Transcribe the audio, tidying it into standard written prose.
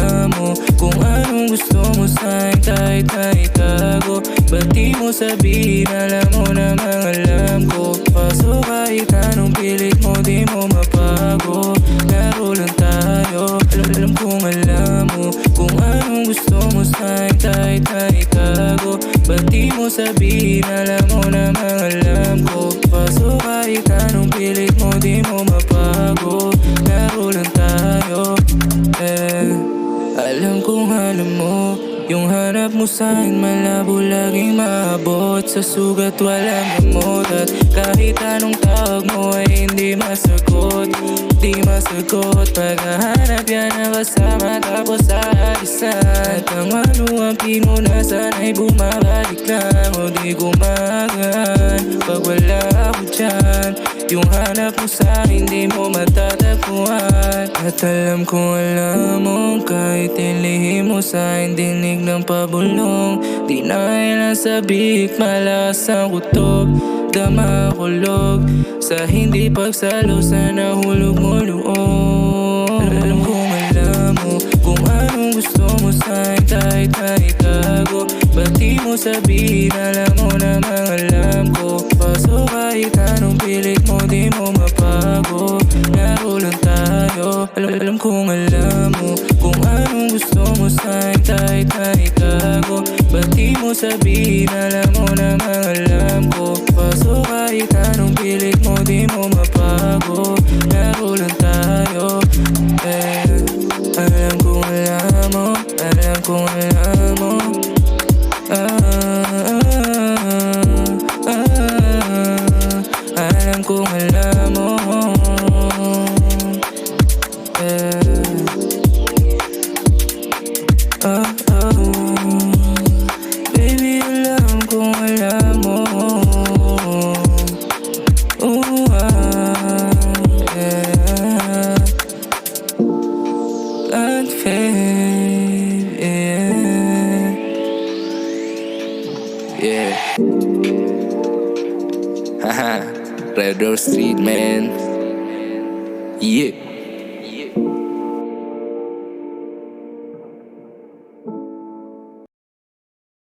alam mo kung anong gusto mo sa'kin kahit na itago. Ba't di mo sabihin, alam mo namang alam ko. Kaso kahit anong pilit mo di mo mapago. Laro lang tayo, alam kong alam mo kung anong gusto mo sa'kin kahit na itago. Ba't di mo sabihin, alam mo namang alam ko. Kaso kahit anong pilit mo di mo mapago. Laro lang tayo, alam kong alam mo yung hanap mo sa'kin malabo laging maabot. Sa sugat walang gamot at kahit anong tawag mo ay hindi masagot. Di masagot paghahanap yan ang kasama tapos sa alisan. At ang maluwampi mo na sana'y bumabalik lang o di gumagan pag wala ako dyan. Yung hanap mo sa'kin di mo matatagpuan. At alam kong alam mo kahit ilihim mo sa'kin dinig ng pabulong. Di na kailan sabik, malakas ang kutob. Dama kulog sa hindi pagsalo sa nahulog mo loob. Alam kong alam mo kung anong gusto mo sa'kin kahit na itago. Ba't di mo sabihin, alam mo namang alam ko. Kaso kahit anong pilit mo di mo mapago. Laro lang tayo, alam kong alam mo kung anong gusto mo sa'kin kahit na itago. Ba't di mo sabihin, alam mo namang alam ko. Kaso kahit anong pilit mo di mo mapago. Laro lang tayo, alam kong alam mo, alam kong alam mo. Alam kong alam mo, baby, alam kong alam mo. And fade, yeah. Haha, Red Door Street, man. Yeah.